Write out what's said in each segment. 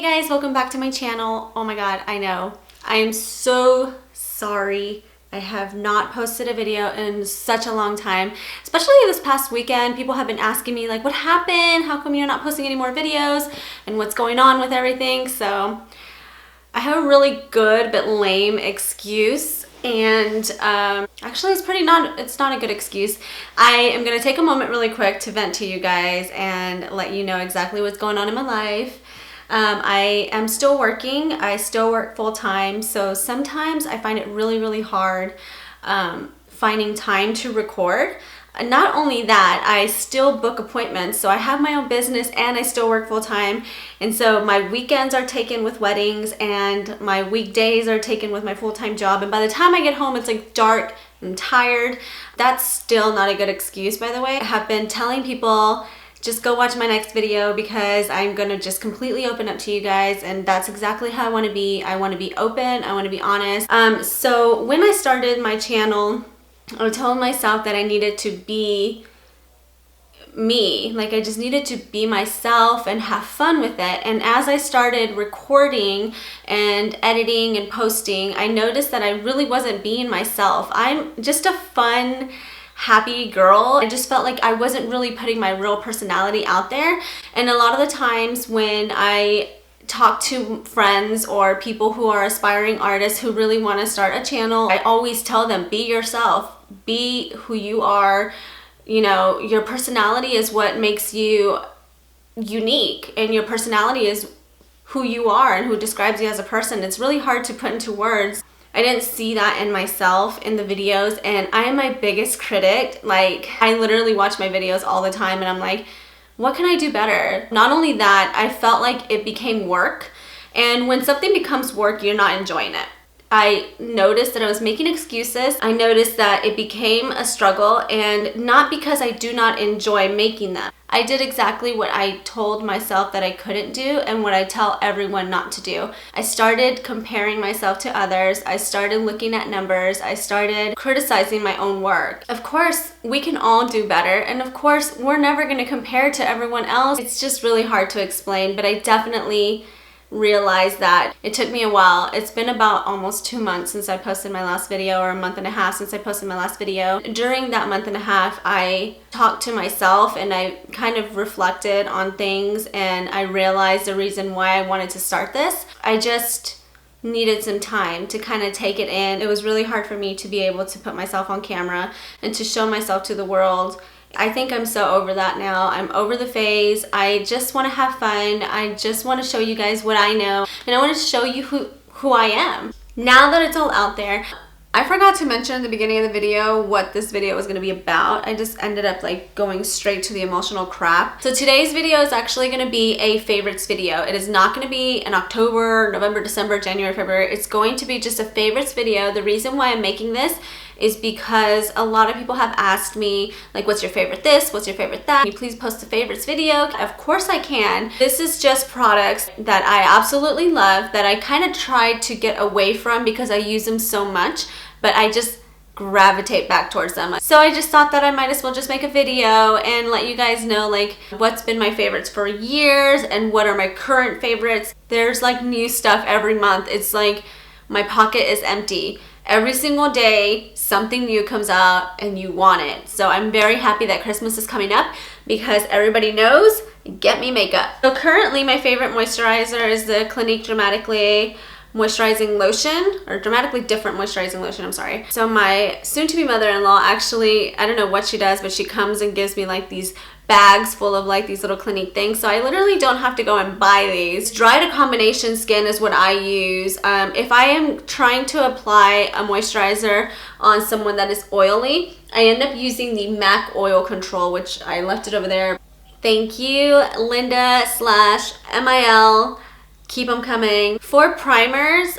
Hey guys, welcome back to my channel. Oh my god, I know. I am so sorry. I have not posted a video in such a long time, especially this past weekend. People have been asking me like, what happened? How come you're not posting any more videos? And what's going on with everything? So I have a really good but lame excuse. And actually it's not a good excuse. I am gonna take a moment really quick to vent to you guys and let you know exactly what's going on in my life. I am still working. I still work full-time, so sometimes I find it really hard finding time to record. Not only that, I still book appointments, so I have my own business and I still work full-time, and so my weekends are taken with weddings and my weekdays are taken with my full-time job, and by the time I get home it's like dark and tired. That's still not a good excuse, by the way. I have been telling people just go watch my next video because I'm gonna just completely open up to you guys, and that's exactly how I want to be. I want to be open, I want to be honest. So when I started my channel, I told myself that I needed to be me. Like, I just needed to be myself and have fun with it. And as I started recording and editing and posting, I noticed that I really wasn't being myself. I'm just a fun, happy girl. I just felt like I wasn't really putting my real personality out there. And a lot of the times when I talk to friends or people who are aspiring artists who really want to start a channel, I always tell them, be yourself, be who you are. You know, your personality is what makes you unique, and your personality is who you are and who describes you as a person. It's really hard to put into words. I didn't see that in myself in the videos, and I am my biggest critic. Like, I literally watch my videos all the time and I'm like, what can I do better? Not only that, I felt like it became work, and when something becomes work, you're not enjoying it. I noticed that I was making excuses. I noticed that it became a struggle, and not because I do not enjoy making them. I did exactly what I told myself that I couldn't do and what I tell everyone not to do. I started comparing myself to others. I started looking at numbers. I started criticizing my own work. Of course, we can all do better, and of course, we're never going to compare to everyone else. It's just really hard to explain, but I definitely realized that. It took me a while. It's been about almost 2 months since I posted my last video, or a month and a half since I posted my last video. During that month and a half, I talked to myself and I kind of reflected on things, and I realized the reason why I wanted to start this. I just needed some time to kind of take it in. It was really hard for me to be able to put myself on camera and to show myself to the world. I think I'm so over that now. I'm over the phase. I just want to have fun. I just want to show you guys what I know, and I want to show you who I am. Now that it's all out there, I forgot to mention at the beginning of the video what this video was going to be about. I just ended up like going straight to the emotional crap. So today's video is actually going to be a favorites video. It is not going to be an October, November, December, January, February. It's going to be just a favorites video. The reason why I'm making this is because a lot of people have asked me, like, what's your favorite this? What's your favorite that? Can you please post a favorites video? Of course I can. This is just products that I absolutely love, that I kind of tried to get away from because I use them so much, but I just gravitate back towards them. So I just thought that I might as well just make a video and let you guys know like what's been my favorites for years and what are my current favorites. There's like new stuff every month. It's like my pocket is empty. Every single day, something new comes out and you want it. So I'm very happy that Christmas is coming up because everybody knows, get me makeup. So currently my favorite moisturizer is the Clinique Dramatically Moisturizing Lotion, or Dramatically Different Moisturizing Lotion, I'm sorry. So my soon-to-be mother-in-law actually, I don't know what she does, but she comes and gives me like these bags full of like these little Clinique things, so I literally don't have to go and buy these. Dry to combination skin is what I use. If I am trying to apply a moisturizer on someone that is oily, I end up using the MAC Oil Control, which I left it over there. Thank you, Linda/MIL. Keep them coming. For primers,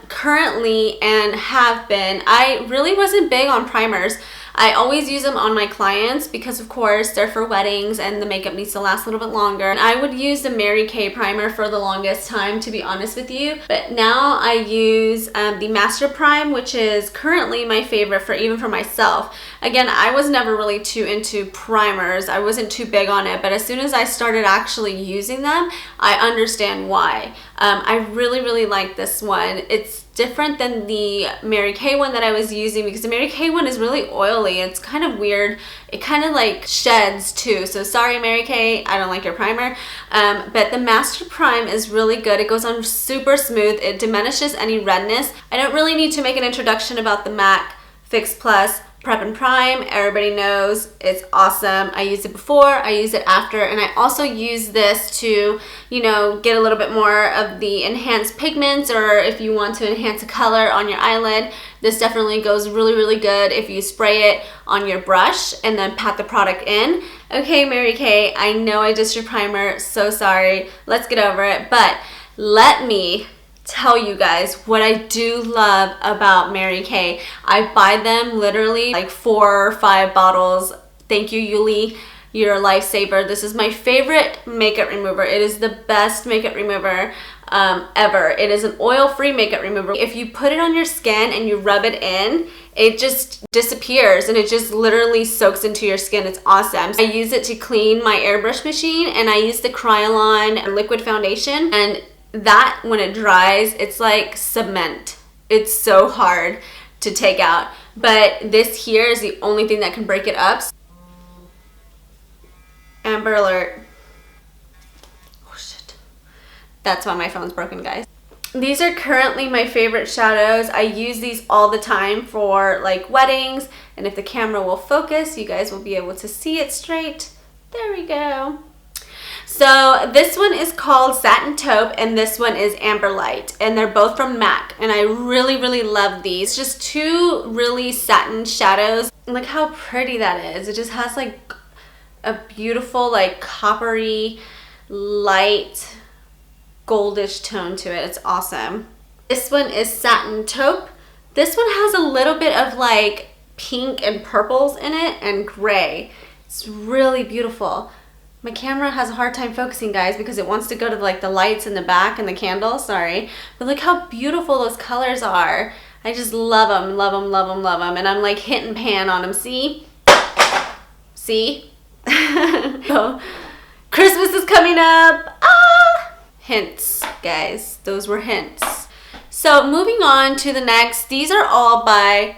currently and have been, I really wasn't big on primers. I always use them on my clients because of course they're for weddings and the makeup needs to last a little bit longer. And I would use the Mary Kay primer for the longest time, to be honest with you. But now I use the Master Prime, which is currently my favorite for even for myself. Again, I was never really too into primers. I wasn't too big on it, but as soon as I started actually using them, I understand why. I really like this one. It's different than the Mary Kay one that I was using because the Mary Kay one is really oily. It's kind of weird. It kind of like sheds too. So sorry, Mary Kay, I don't like your primer. But the Master Prime is really good. It goes on super smooth. It diminishes any redness. I don't really need to make an introduction about the MAC Fix Plus Prep and Prime. Everybody knows it's awesome. I used it before, I use it after, and I also use this to, you know, get a little bit more of the enhanced pigments, or if you want to enhance a color on your eyelid. This definitely goes really good if you spray it on your brush and then pat the product in. Okay, Mary Kay, I know I dissed your primer, so sorry. Let's get over it, but let me tell you guys what I do love about Mary Kay. I buy them literally like 4 or 5 bottles. Thank you, Yuli. You're a lifesaver. This is my favorite makeup remover. It is the best makeup remover ever. It is an oil-free makeup remover. If you put it on your skin and you rub it in, it just disappears and it just literally soaks into your skin. It's awesome. I use it to clean my airbrush machine, and I use the Kryolan liquid foundation, and that when it dries, it's like cement. It's so hard to take out, but this here is the only thing that can break it up. Amber alert. Oh shit, that's why my phone's broken, guys. These are currently my favorite shadows. I use these all the time for like weddings, and if the camera will focus, you guys will be able to see it straight. There we go. So this one is called Satin Taupe, and this one is Amber Light, and they're both from MAC, and I really love these. Just 2 really satin shadows. Look how pretty that is. It just has like a beautiful like coppery light goldish tone to it. It's awesome. This one is Satin Taupe. This one has a little bit of like pink and purples in it and gray. It's really beautiful. My camera has a hard time focusing, guys, because it wants to go to like the lights in the back and the candle, sorry. But look how beautiful those colors are. I just love them, love them, love them, love them. And I'm like hit and pan on them, see? See? So, Christmas is coming up. Ah! Hints, guys, those were hints. So moving on to the next, these are all by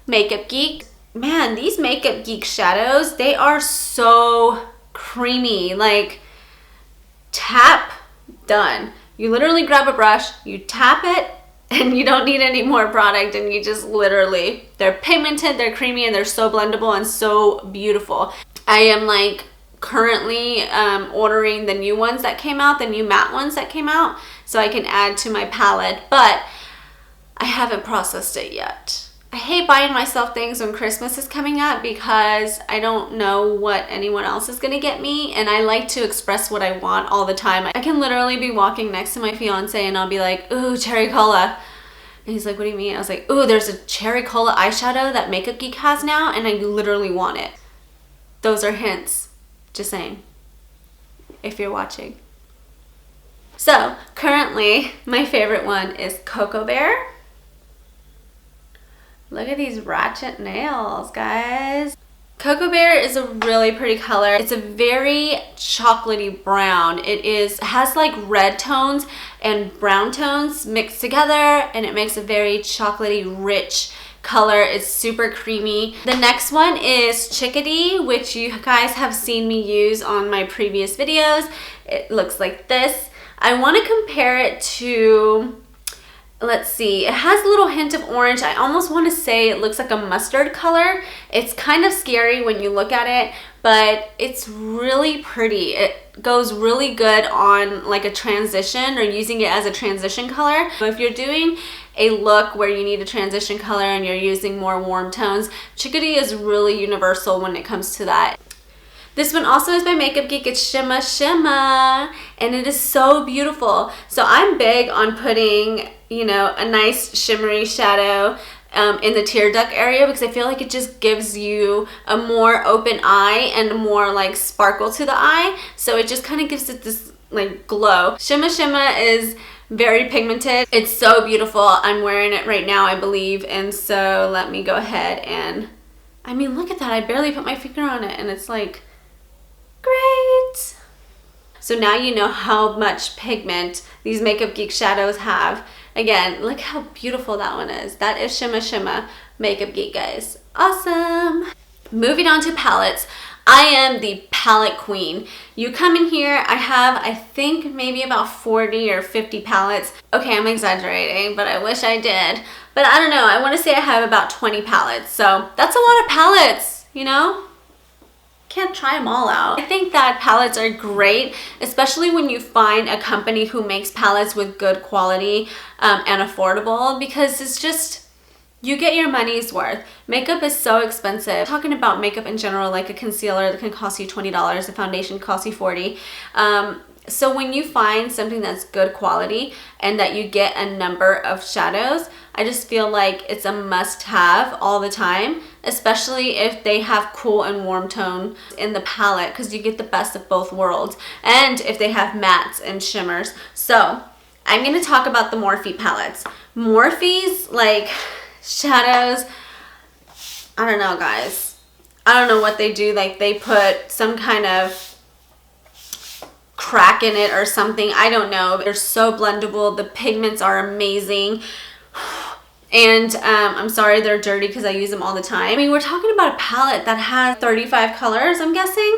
Makeup Geek. Man, these Makeup Geek shadows, they are so creamy. Like, tap, done. You literally grab a brush, you tap it, and you don't need any more product, and you just literally, they're pigmented, they're creamy, and they're so blendable and so beautiful. I am like currently ordering the new ones that came out, the new matte ones that came out, so I can add to my palette, but I haven't processed it yet. I hate buying myself things when Christmas is coming up because I don't know what anyone else is gonna get me, and I like to express what I want all the time. I can literally be walking next to my fiance and I'll be like, ooh, cherry cola. And he's like, what do you mean? I was like, ooh, there's a cherry cola eyeshadow that Makeup Geek has now, and I literally want it. Those are hints, just saying, if you're watching. So currently my favorite one is Cocoa Bear. Look at these ratchet nails, guys. Cocoa Bear is a really pretty color. It's a very chocolatey brown. It has like red tones and brown tones mixed together, and it makes a very chocolatey, rich color. It's super creamy. The next one is Chickadee, which you guys have seen me use on my previous videos. It looks like this. I want to compare it to, let's see, it has a little hint of orange. I almost want to say it looks like a mustard color. It's kind of scary when you look at it, but it's really pretty. It goes really good on like a transition or using it as a transition color. So if you're doing a look where you need a transition color and you're using more warm tones, Chickadee is really universal when it comes to that. This one also is by Makeup Geek. It's Shimma Shimma, and it is so beautiful. So I'm big on putting, you know, a nice shimmery shadow in the tear duct area, because I feel like it just gives you a more open eye and more like sparkle to the eye. So it just kind of gives it this like glow. Shimma Shimma is very pigmented. It's so beautiful. I'm wearing it right now, I believe. And so let me go ahead and, I mean, look at that. I barely put my finger on it and it's like, great. So now you know how much pigment these Makeup Geek shadows have. Again, look how beautiful that one is. That is Shimma Shimma Makeup Geek, guys. Awesome. Moving on to palettes. I am the palette queen. You come in here, I have, I think, maybe about 40 or 50 palettes. Okay, I'm exaggerating, but I wish I did. But I don't know, I want to say I have about 20 palettes. So that's a lot of palettes, you know? Can't try them all out. I think that palettes are great, especially when you find a company who makes palettes with good quality and affordable, because it's just, you get your money's worth. Makeup is so expensive. Talking about makeup in general, like a concealer that can cost you $20, a foundation costs you $40. So when you find something that's good quality and that you get a number of shadows, I just feel like it's a must-have all the time, especially if they have cool and warm tone in the palette, because you get the best of both worlds, and if they have mattes and shimmers. So I'm going to talk about the Morphe palettes. Morphe's like shadows, I don't know, guys. I don't know what they do. Like they put some kind of crack in it or something. I don't know. They're so blendable. The pigments are amazing. And I'm sorry they're dirty because I use them all the time. I mean, we're talking about a palette that has 35 colors, I'm guessing.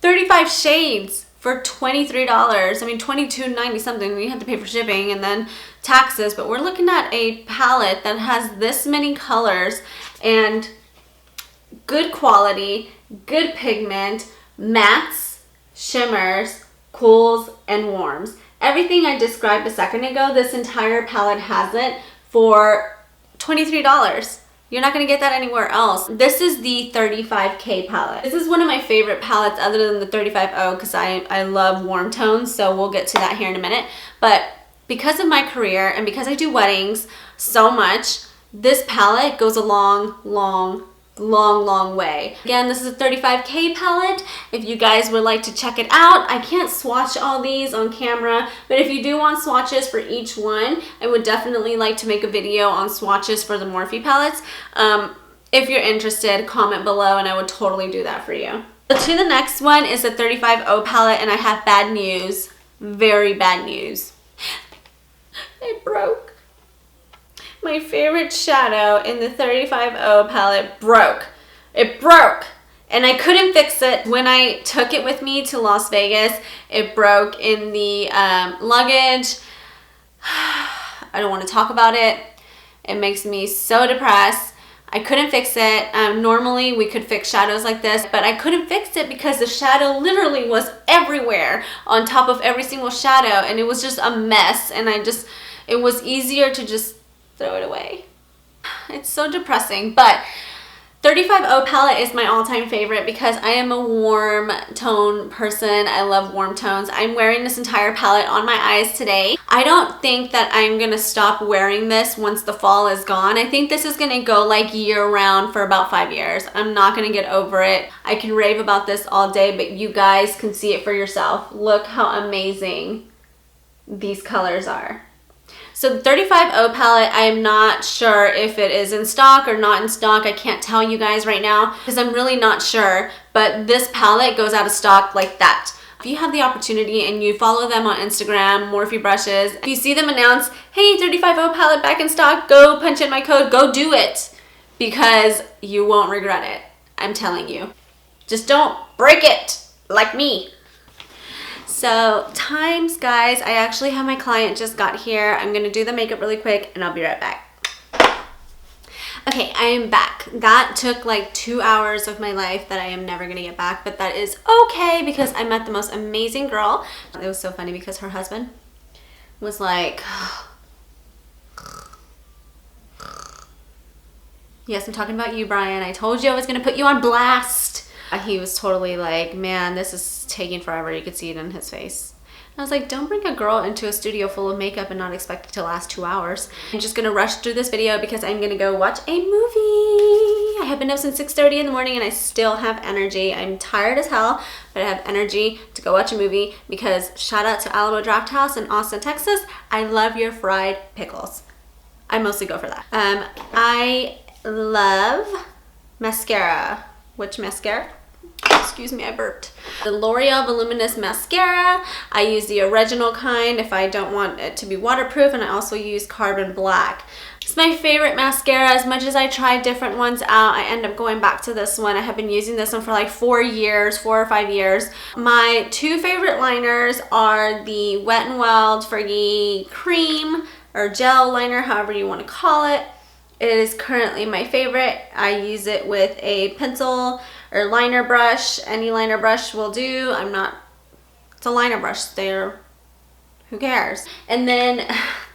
35 shades for $23. I mean, $22.90 something. We have to pay for shipping and then taxes. But we're looking at a palette that has this many colors and good quality, good pigment, mattes, shimmers, cools, and warms. Everything I described a second ago, this entire palette has it for $23. You're not going to get that anywhere else. This is the 35K palette. This is one of my favorite palettes other than the 35O because I love warm tones, so we'll get to that here in a minute. But because of my career and because I do weddings so much, this palette goes a long way. Again, this is a 35K palette. If you guys would like to check it out, I can't swatch all these on camera, but if you do want swatches for each one, I would definitely like to make a video on swatches for the Morphe palettes. If you're interested, comment below and I would totally do that for you. So to the next one is the 35O palette, and I have bad news, very bad news. It broke. My favorite shadow in the 35O palette broke. It broke and I couldn't fix it. When I took it with me to Las Vegas, it broke in the luggage. I don't want to talk about it. It makes me so depressed. I couldn't fix it. Normally we could fix shadows like this, but I couldn't fix it because the shadow literally was everywhere on top of every single shadow, and it was just a mess, and it was easier to just throw it away. It's so depressing, but 35O palette is my all-time favorite because I am a warm tone person. I love warm tones. I'm wearing this entire palette on my eyes today. I don't think that I'm gonna stop wearing this once the fall is gone. I think this is gonna go like year-round for about 5 years. I'm not gonna get over it. I can rave about this all day, but you guys can see it for yourself. Look how amazing these colors are. So the 35O palette, I am not sure if it is in stock or not in stock. I can't tell you guys right now because I'm really not sure, but this palette goes out of stock like that. If you have the opportunity and you follow them on Instagram, Morphe Brushes, if you see them announce, hey, 35O palette back in stock, go punch in my code, go do it, because you won't regret it. I'm telling you. Just don't break it like me. So times, guys, I actually have my client just got here. I'm gonna do the makeup really quick and I'll be right back. Okay, I am back. That took like 2 hours of my life that I am never gonna get back, but that is okay because I met the most amazing girl. It was so funny because her husband was like, yes, I'm talking about you, Brian. I told you I was gonna put you on blast. He was totally like, man, this is taking forever. You could see it in his face. I was like, don't bring a girl into a studio full of makeup and not expect it to last 2 hours. I'm just gonna rush through this video because I'm gonna go watch a movie. I have been up since 6:30 in the morning and I still have energy. I'm tired as hell, but I have energy to go watch a movie because shout out to Alamo Draft House in Austin, Texas. I love your fried pickles. I mostly go for that. I love mascara. Which mascara? Excuse me, I burped. The L'Oreal Voluminous Mascara. I use the original kind if I don't want it to be waterproof, and I also use Carbon Black. It's my favorite mascara. As much as I try different ones out, I end up going back to this one. I have been using this one for like 4 or 5 years. My two favorite liners are the Wet n Wild Fergie Cream or Gel Liner, however you want to call it. It is currently my favorite. I use it with a pencil or liner brush. Any liner brush will do. It's a liner brush there. Who cares? And then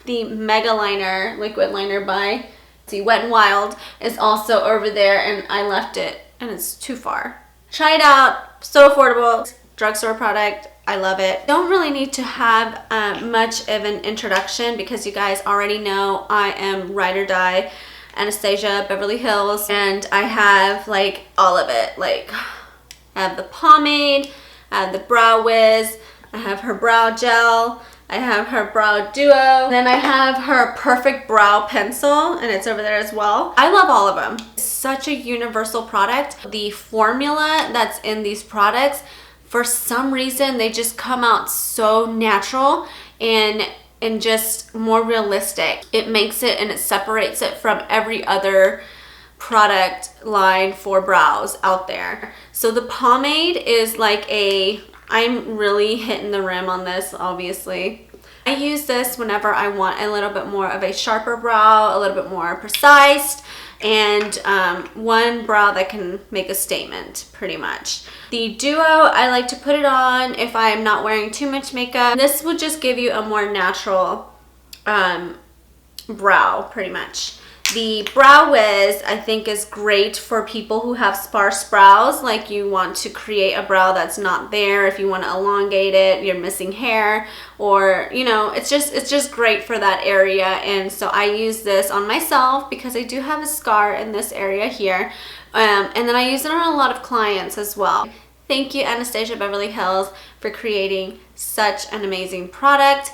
the Mega Liner, liquid liner by Wet n Wild is also over there, and I left it and it's too far. Try it out. So affordable. Drugstore product. I love it. Don't really need to have much of an introduction because you guys already know I am ride or die Anastasia Beverly Hills, and I have like all of it. Like I have the pomade, I have the Brow Wiz, I have her brow gel, I have her brow duo, then I have her perfect brow pencil, and it's over there as well. I love all of them. It's such a universal product. The formula that's in these products, for some reason, they just come out so natural and just more realistic. It makes it and it separates it from every other product line for brows out there. So the pomade is like I'm really hitting the rim on this, obviously. I use this whenever I want a little bit more of a sharper brow, a little bit more precise, and one brow that can make a statement, pretty much. The Duo, I like to put it on if I am not wearing too much makeup. This will just give you a more natural brow, pretty much. The Brow Wiz, I think, is great for people who have sparse brows, like you want to create a brow that's not there, if you want to elongate it, you're missing hair, or, you know, it's just great for that area. And so I use this on myself because I do have a scar in this area here. And then I use it on a lot of clients as well. Thank you, Anastasia Beverly Hills, for creating such an amazing product.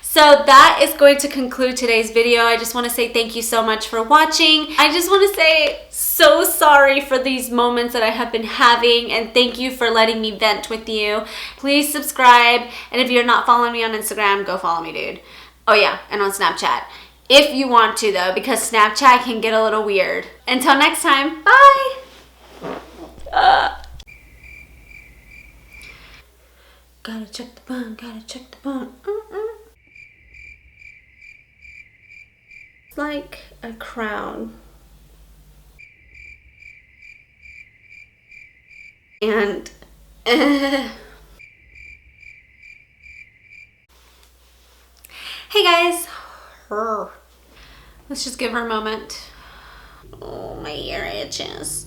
So that is going to conclude today's video. I just want to say thank you so much for watching. I just want to say so sorry for these moments that I have been having, and thank you for letting me vent with you. Please subscribe, and if you're not following me on Instagram, go follow me, dude. Oh yeah, and on Snapchat. If you want to though, because Snapchat can get a little weird. Until next time, bye! Gotta check the bun, gotta check the bun. Like a crown. And hey guys, let's just give her a moment. Oh, my ear itches.